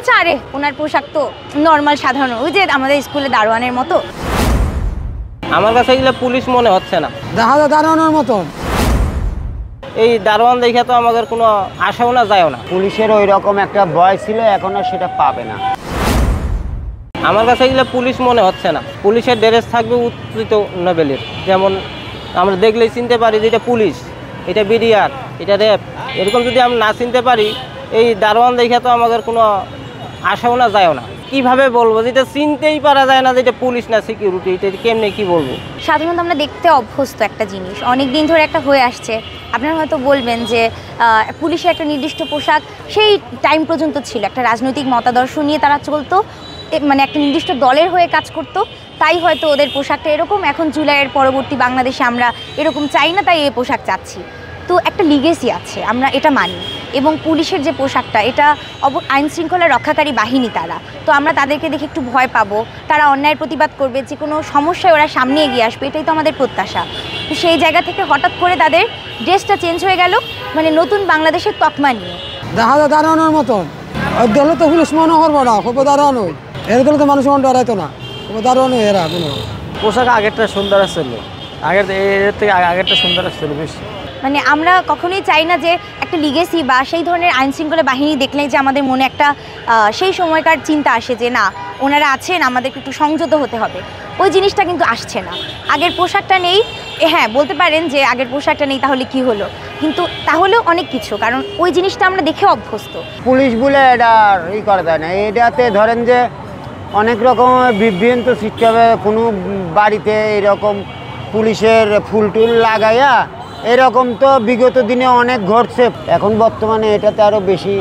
আচ্ছা আরে ওনার পোশাক তো নর্মাল সাধারণ, ওই যে আমাদের স্কুলে দারোয়ানের মতো। আমার কাছে এগুলো পুলিশ মনে হচ্ছে না, দেখা যায় দারোয়ানের মতন। এই দারোয়ান দেখে তো আমাদের কোনো আশাও না যায়ও না। পুলিশের ওই রকম একটা ভয় ছিল, এখন আর সেটা পাবে না। আমার কাছে এগুলো পুলিশ মনে হচ্ছে না। পুলিশের ড্রেস থাকবে উত্তরিত লেভেলের, যেমন আমরা দেখলেই চিনতে পারি যে এটা পুলিশ, এটা বিডিআর, এটা র্যাব। এরকম যদি আমরা না চিনতে পারি, এই দারোয়ান দেখে তো আমাদের কোনো আশাও না যায়ও না। কীভাবে বলবো যেটা চিনতেই পারা যায় না যে এটা পুলিশ না সিকিউরিটি, এটা কেমনে কী বলবো। সাধারণত আমরা দেখতে অভ্যস্ত একটা জিনিস, অনেক দিন ধরে একটা হয়ে আসছে। আপনারা হয়তো বলবেন যে পুলিশের একটা নির্দিষ্ট পোশাক সেই টাইম পর্যন্ত ছিল, একটা রাজনৈতিক মতাদর্শ নিয়ে তারা চলতো, মানে একটা নির্দিষ্ট দলের হয়ে কাজ করতো, তাই হয়তো ওদের পোশাকটা এরকম। এখন জুলাইয়ের পরবর্তী বাংলাদেশে আমরা এরকম চাই না, তাই এই পোশাক চাচ্ছি। তো একটা লিগেসি আছে, আমরা এটা মানি। এবং পুলিশের যে পোশাকটা, এটা আইন শৃঙ্খলা রক্ষাকারী বাহিনী তারা, তো আমরা তাদেরকে দেখে একটু ভয় পাবো, তারা অন্যায়ের প্রতিবাদ করবে, যে কোনো সমস্যায় ওরা সামনে এগিয়ে আসবে, এটাই তো আমাদের প্রত্যাশা। তো সেই জায়গা থেকে হঠাৎ করে তাদের ড্রেসটা চেঞ্জ হয়ে গেল, মানে নতুন বাংলাদেশের তকমা নিয়ে। দেখা যায় দারোয়ানের মতন। দলে তো পুলিশ মনে করবো না, খুব দারোয়ান হই। এর দলে তো মানুষ মন ডরাইতো না, খুব দারোয়ান হই এরা। কোনো পোশাক আগেরটা সুন্দর আসছিল, এর থেকে আগেরটা সুন্দর আসছিল বেশি। মানে আমরা কখনোই চাই না যে একটা লিগেসি বা সেই ধরনের আইনশৃঙ্খলা বাহিনী দেখলেই যে আমাদের মনে একটা সেই সময়কার চিন্তা আসে যে না, ওনারা আছেন, আমাদেরকে একটু সংযত হতে হবে। ওই জিনিসটা কিন্তু আসছে না। আগের পোশাকটা নেই, হ্যাঁ বলতে পারেন যে আগের পোশাকটা নেই তাহলে কি হলো, কিন্তু তাহলেও অনেক কিছু, কারণ ওই জিনিসটা আমরা দেখে অভ্যস্ত। পুলিশ বলে এটা করে দেয় না, এটাতে ধরেন যে অনেক রকম বিভ্রান্ত সৃষ্টি হবে। কোনো বাড়িতে এরকম পুলিশের ফুল টুল লাগাইয়া, এরকম তো বিগত দিনে অনেক ঘটছে। এখন বর্তমানে এটাতে আরও বেশি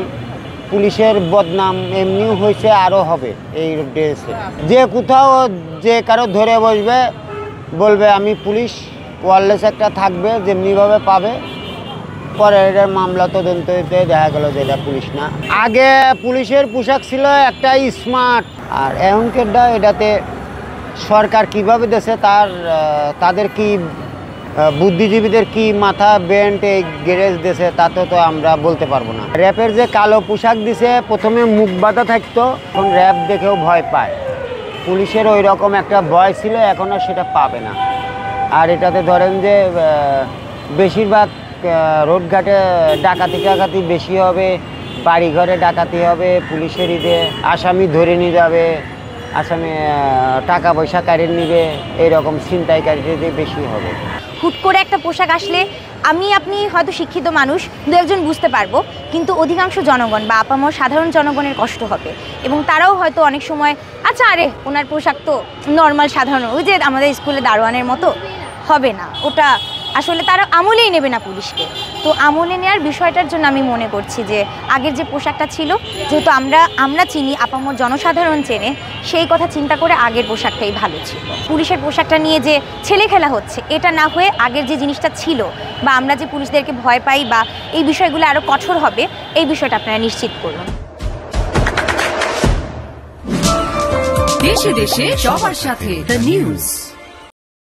পুলিশের বদনাম এমনিও হয়েছে, আরও হবে এই ড্রেসে। যে কোথাও যে কারো ধরে বসবে, বলবে আমি পুলিশ, ওয়ারলেস একটা থাকবে, যেমনিভাবে পাবে, পরে এটার মামলা তদন্ততে দেখা গেল যে এটা পুলিশ না। আগে পুলিশের পোশাক ছিল একটা স্মার্ট, আর এখনকারটা এটাতে সরকার কিভাবে দেশে তাদের কি বুদ্ধিজীবীদের কি মাথা বেন্ট এই গ্যারেজ দেশে, তাতে তো আমরা বলতে পারবো না। র্যাপের যে কালো পোশাক দিছে, প্রথমে মুখ বাঁধা থাকতো, এখন র্যাপ দেখেও ভয় পায়। পুলিশের ওই রকম একটা ভয় ছিল, এখন আর সেটা পাবে না। আর এটাতে ধরেন যে বেশিরভাগ রোডঘাটে ডাকাতি বেশি হবে, বাড়িঘরে ডাকাতি হবে, পুলিশের ঈদে আসামি ধরে নিয়ে যাবে, আসামি টাকা পয়সা কাড়িয়ে নিবে, এইরকম ছিনতাইকারীদের বেশি হবে। হুট করে একটা পোশাক আসলে আপনি হয়তো শিক্ষিত মানুষ, দু একজন বুঝতে পারবো, কিন্তু অধিকাংশ জনগণ বা আপামর সাধারণ জনগণের কষ্ট হবে। এবং তারাও হয়তো অনেক সময় আচ্ছা আরে ওনার পোশাক তো নর্মাল সাধারণ, ওই যে আমাদের স্কুলে দারোয়ানের মতো, হবে না, ওটা আসলে তারা আমলেই নেবে না পুলিশকে। তো আমলে নেওয়ার বিষয়টার জন্য আমি মনে করছি যে আগের যে পোশাকটা ছিল, যেহেতু আমরা চিনি, আপামর জনসাধারণ চেনে, সেই কথা চিন্তা করে আগের পোশাকটাই ভালো ছিল। পুলিশের পোশাকটা নিয়ে যে ছেলে খেলা হচ্ছে, এটা না হয়ে আগের যে জিনিসটা ছিল, বা আমরা যে পুলিশদেরকে ভয় পাই বা এই বিষয়গুলো আরও কঠোর হবে, এই বিষয়টা আপনারা নিশ্চিত করুন। দেশে দেশে সবার সাথে দ্য নিউজ।